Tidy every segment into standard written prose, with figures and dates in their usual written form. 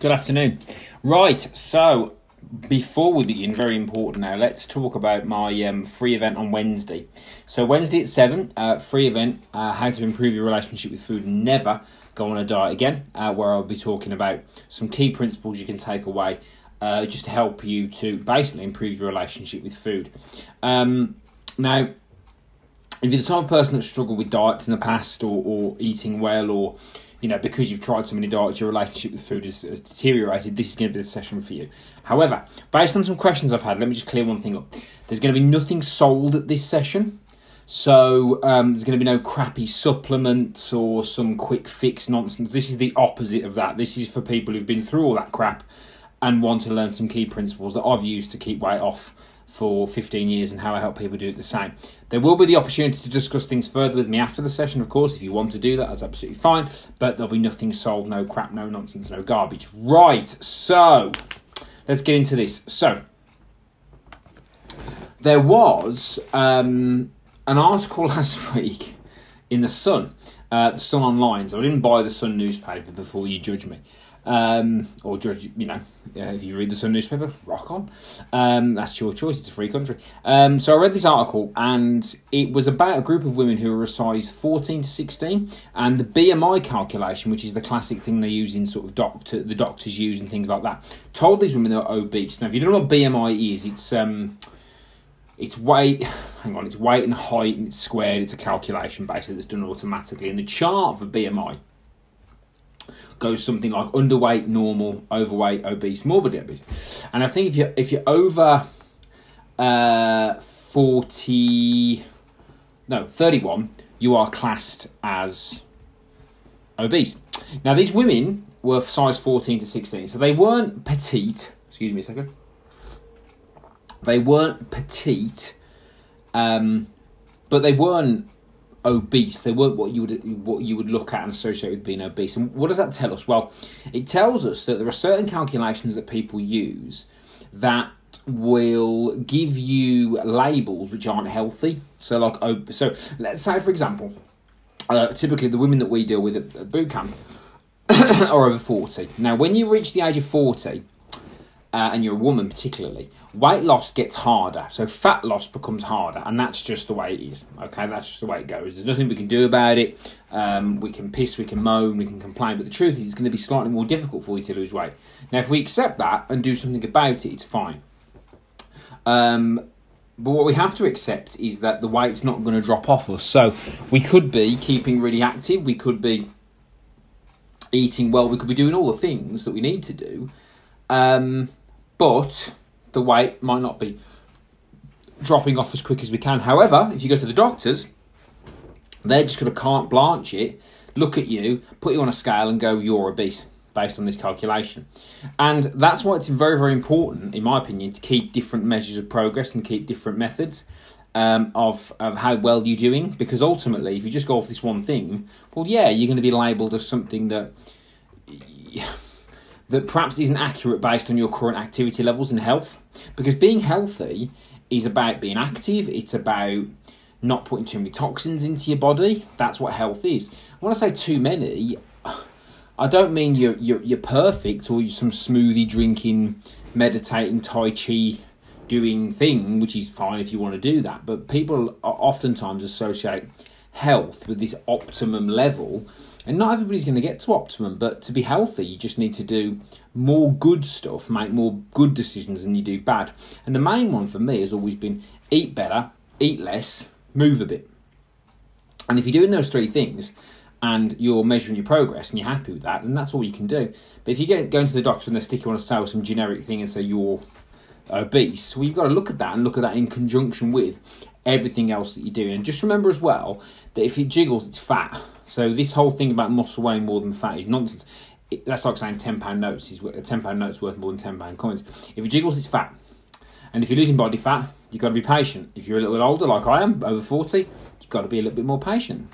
Good afternoon. Right, so before we begin, very important now, let's talk about my free event on Wednesday. So Wednesday at 7, free event, how to improve your relationship with food and never go on a diet again, where I'll be talking about some key principles you can take away just to help you to basically improve your relationship with food. Now, if you're the type of person that struggled with diets in the past or eating well, or because you've tried so many diets, your relationship with food has deteriorated, this is going to be the session for you. However, based on some questions I've had, let me just clear one thing up. There's going to be nothing sold at this session. So there's going to be no crappy supplements or some quick fix nonsense. This is the opposite of that. This is for people who've been through all that crap and want to learn some key principles that I've used to keep weight off for 15 years and how I help people do it the same. There will be the opportunity to discuss things further with me after the session, of course. If you want to do that, that's absolutely fine. But there'll be nothing sold, no crap, no nonsense, no garbage. Right, so let's get into this. So there was an article last week in The Sun, The Sun Online. So I didn't buy the Sun newspaper before you judge me. Or judge, if you read the Sun newspaper, rock on. That's your choice. It's a free country. So I read this article, and it was about a group of women who are a size 14 to 16, and the BMI calculation, which is the classic thing they use in sort of the doctors use and things like that, told these women they were obese. Now, if you don't know what BMI is, it's weight. Hang on, it's weight and height, and it's squared. It's a calculation basically that's done automatically, and the chart for BMI goes something like underweight, normal, overweight, obese, morbidly obese. And I think if you're over 31, you are classed as obese. Now, these women were size 14 to 16, so they weren't petite. Excuse me a second. They weren't petite, but they weren't obese. They weren't what you would look at and associate with being obese. And what does that tell us? Well, it tells us that there are certain calculations that people use that will give you labels which aren't healthy. So let's say, for example, typically the women that we deal with at boot camp are over 40. Now, when you reach the age of 40, and you're a woman particularly, weight loss gets harder. So fat loss becomes harder, and that's just the way it is. Okay, that's just the way it goes. There's nothing we can do about it. We can piss, we can moan, we can complain, but the truth is it's going to be slightly more difficult for you to lose weight. Now, if we accept that and do something about it, it's fine. But what we have to accept is that the weight's not going to drop off us. So we could be keeping really active, we could be eating well, we could be doing all the things that we need to do, but the weight might not be dropping off as quick as we can. However, if you go to the doctors, they're just going to carte blanche it, look at you, put you on a scale and go, you're obese, based on this calculation. And that's why it's very, very important, in my opinion, to keep different measures of progress and keep different methods of how well you're doing. Because ultimately, if you just go off this one thing, well, yeah, you're going to be labelled as something that perhaps isn't accurate based on your current activity levels and health. Because being healthy is about being active. It's about not putting too many toxins into your body. That's what health is. When I say too many, I don't mean you're perfect or you're some smoothie drinking, meditating, tai chi doing thing, which is fine if you want to do that. But people oftentimes associate health with this optimum level. And not everybody's going to get to optimum, but to be healthy, you just need to do more good stuff, make more good decisions than you do bad. And the main one for me has always been eat better, eat less, move a bit. And if you're doing those three things and you're measuring your progress and you're happy with that, then that's all you can do. But if you going to the doctor and they stick you on a scale with some generic thing and say you're obese, well, you've got to look at that and look at that in conjunction with everything else that you're doing. And just remember as well that if it jiggles, it's fat. So this whole thing about muscle weighing more than fat is nonsense. That's like saying £10 notes is £10 notes worth more than £10 coins. If it jiggles, it's fat. And if you're losing body fat, you've got to be patient. If you're a little bit older, like I am, over 40, you've got to be a little bit more patient.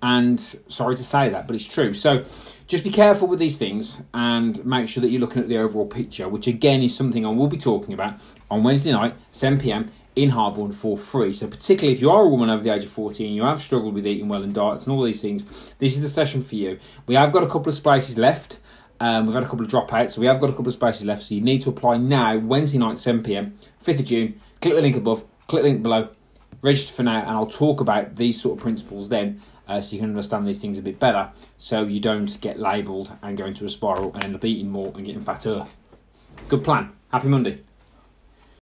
And sorry to say that, but it's true. So just be careful with these things and make sure that you're looking at the overall picture, which again is something I will be talking about on Wednesday night, 7 p.m, in Harborne for free. So particularly if you are a woman over the age of 40 and you have struggled with eating well and diets and all these things, this is the session for you. We have got a couple of spaces left. We've had a couple of dropouts, so we have got a couple of spaces left. So you need to apply now, Wednesday night, 7 p.m, 5th of June. Click the link above, click the link below, register for now, and I'll talk about these sort of principles then, so you can understand these things a bit better, so you don't get labelled and go into a spiral and end up eating more and getting fatter. Good plan. Happy Monday.